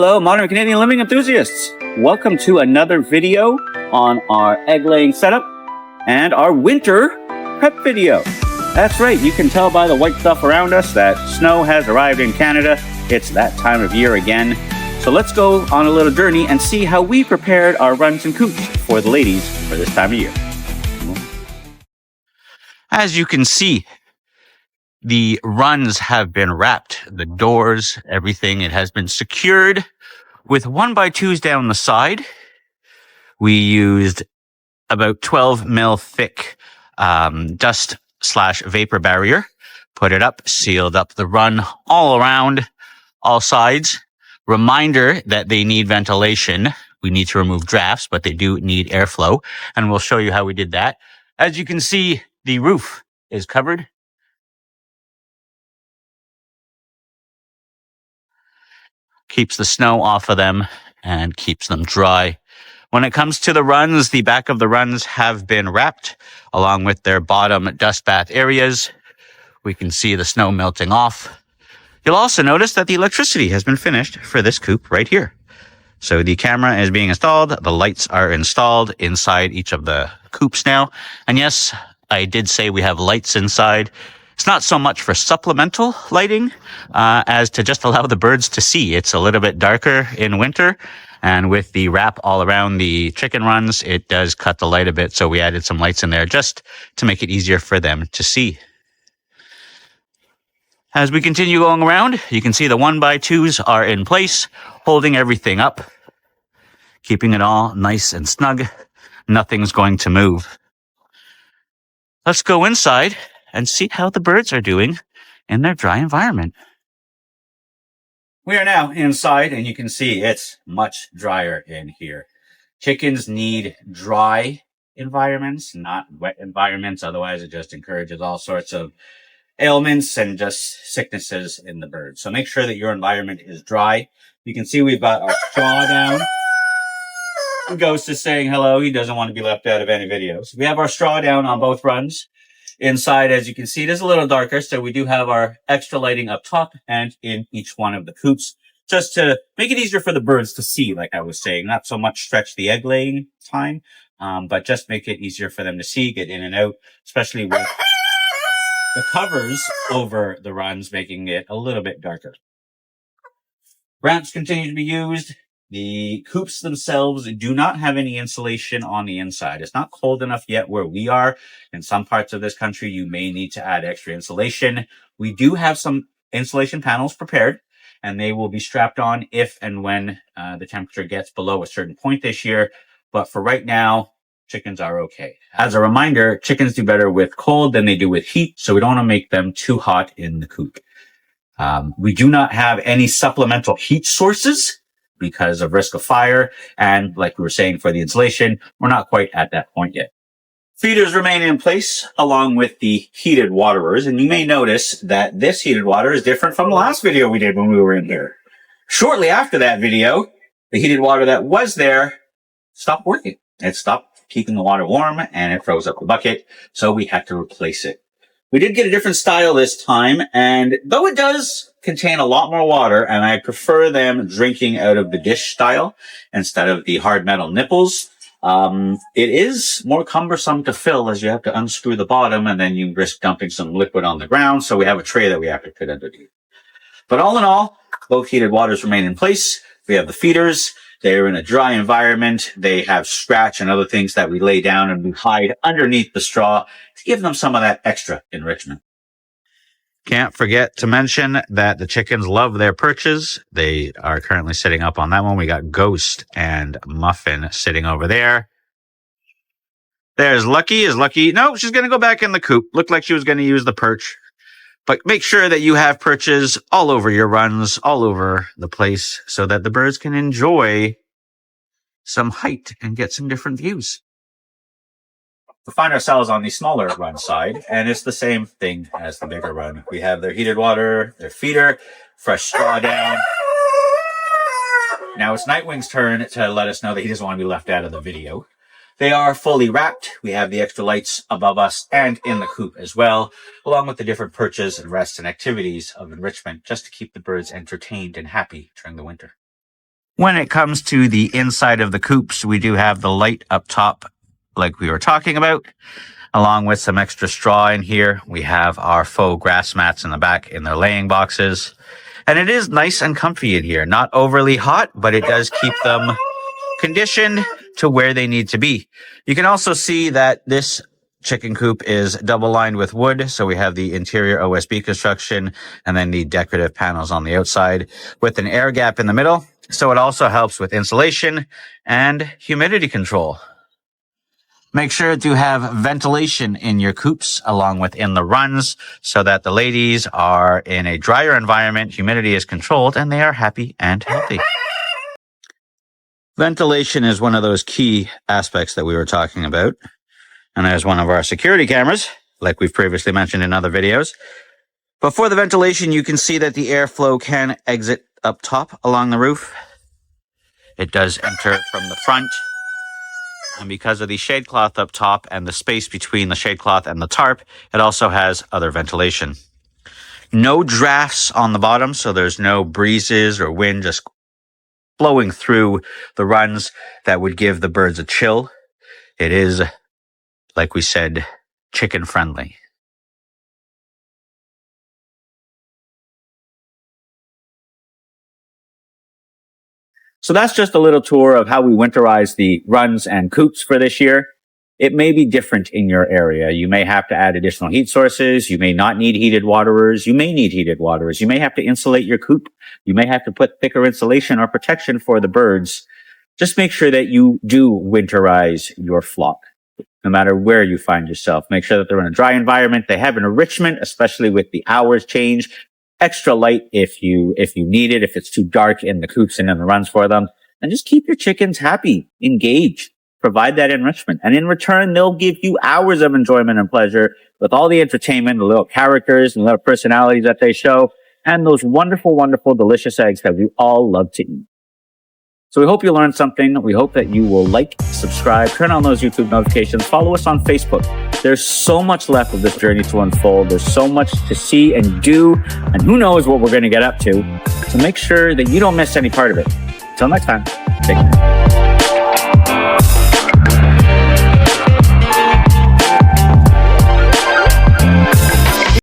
Hello, modern Canadian living enthusiasts. Welcome to another video on our egg laying setup and our winter prep video. That's right, you can tell by the white stuff around us that snow has arrived in Canada. It's that time of year again. So let's go on a little journey and see how we prepared our runs and coops for the ladies for this time of year. As you can see, the runs have been wrapped, the doors, everything. It has been secured with 1x2s down the side. We used about 12 mil thick dust/vapor barrier, put it up, sealed up the run all around, all sides. Reminder that they need ventilation. We need to remove drafts, but they do need airflow, and we'll show you how we did that. As you can see, the roof is covered. Keeps the snow off of them and keeps them dry. When it comes to the runs, the back of the runs have been wrapped along with their bottom dust bath areas. We can see the snow melting off. You'll also notice that the electricity has been finished for this coop right here. So the camera is being installed. The lights are installed inside each of the coops now. And yes, I did say we have lights inside. It's not so much for supplemental lighting as to just allow the birds to see. It's a little bit darker in winter, and with the wrap all around the chicken runs, it does cut the light a bit, so we added some lights in there just to make it easier for them to see. As we continue going around, you can see the 1x2s are in place, holding everything up, keeping it all nice and snug. Nothing's going to move. Let's go inside and see how the birds are doing in their dry environment. We are now inside, and you can see it's much drier in here. Chickens need dry environments, not wet environments. Otherwise, it just encourages all sorts of ailments and just sicknesses in the birds. So make sure that your environment is dry. You can see we've got our straw down. Ghost is saying hello. He doesn't want to be left out of any videos. We have our straw down on both runs. Inside, as you can see, it is a little darker, so we do have our extra lighting up top and in each one of the coops, just to make it easier for the birds to see, like I was saying. Not so much stretch the egg laying time, but just make it easier for them to see, get in and out, especially with the covers over the runs, making it a little bit darker. Ramps continue to be used. The coops themselves do not have any insulation on the inside. It's not cold enough yet where we are. In some parts of this country, you may need to add extra insulation. We do have some insulation panels prepared, and they will be strapped on if and when the temperature gets below a certain point this year. But for right now, chickens are okay. As a reminder, chickens do better with cold than they do with heat, so we don't want to make them too hot in the coop. We do not have any supplemental heat sources because of risk of fire. And like we were saying for the insulation, we're not quite at that point yet. Feeders remain in place along with the heated waterers. And you may notice that this heated water is different from the last video we did when we were in here. Shortly after that video, the heated water that was there stopped working. It stopped keeping the water warm and it froze up the bucket. So we had to replace it. We did get a different style this time, and though it does contain a lot more water, and I prefer them drinking out of the dish style instead of the hard metal nipples, it is more cumbersome to fill as you have to unscrew the bottom and then you risk dumping some liquid on the ground. So we have a tray that we have to put underneath. But all in all, both heated waters remain in place. We have the feeders. They're in a dry environment. They have scratch and other things that we lay down and we hide underneath the straw to give them some of that extra enrichment. Can't forget to mention that the chickens love their perches. They are currently sitting up on that one. We got Ghost and Muffin sitting over there. There's Lucky. Is Lucky? No, she's going to go back in the coop. Looked like she was going to use the perch. But make sure that you have perches all over your runs, all over the place, so that the birds can enjoy some height and get some different views. We find ourselves on the smaller run side, and it's the same thing as the bigger run. We have their heated water, their feeder, fresh straw down. Now it's Nightwing's turn to let us know that he doesn't want to be left out of the video. They are fully wrapped. We have the extra lights above us and in the coop as well, along with the different perches and rests and activities of enrichment just to keep the birds entertained and happy during the winter. When it comes to the inside of the coops, we do have the light up top like we were talking about, along with some extra straw in here. We have our faux grass mats in the back in their laying boxes. And it is nice and comfy in here. Not overly hot, but it does keep them conditioned to where they need to be. You can also see that this chicken coop is double lined with wood. So we have the interior OSB construction and then the decorative panels on the outside with an air gap in the middle. So it also helps with insulation and humidity control. Make sure to have ventilation in your coops along with in the runs so that the ladies are in a drier environment, humidity is controlled, and they are happy and healthy. Ventilation is one of those key aspects that we were talking about. And there's one of our security cameras, like we've previously mentioned in other videos. But for the ventilation, you can see that the airflow can exit up top along the roof. It does enter from the front. And because of the shade cloth up top and the space between the shade cloth and the tarp, it also has other ventilation. No drafts on the bottom, so there's no breezes or wind just blowing through the runs that would give the birds a chill. It is, like we said, chicken friendly. So that's just a little tour of how we winterize the runs and coops for this year. It may be different in your area. You may have to add additional heat sources. You may not need heated waterers. You may need heated waterers. You may have to insulate your coop. You may have to put thicker insulation or protection for the birds. Just make sure that you do winterize your flock, no matter where you find yourself. Make sure that they're in a dry environment. They have an enrichment, especially with the hours change. Extra light if you need it, if it's too dark in the coops and in the runs for them. And just keep your chickens happy, engaged, provide that enrichment. And in return, they'll give you hours of enjoyment and pleasure with all the entertainment, the little characters and little personalities that they show, and those wonderful, wonderful, delicious eggs that we all love to eat. So we hope you learned something. We hope that you will like, subscribe, turn on those YouTube notifications, follow us on Facebook. There's so much left of this journey to unfold. There's so much to see and do, and who knows what we're going to get up to. So make sure that you don't miss any part of it. Until next time, take care.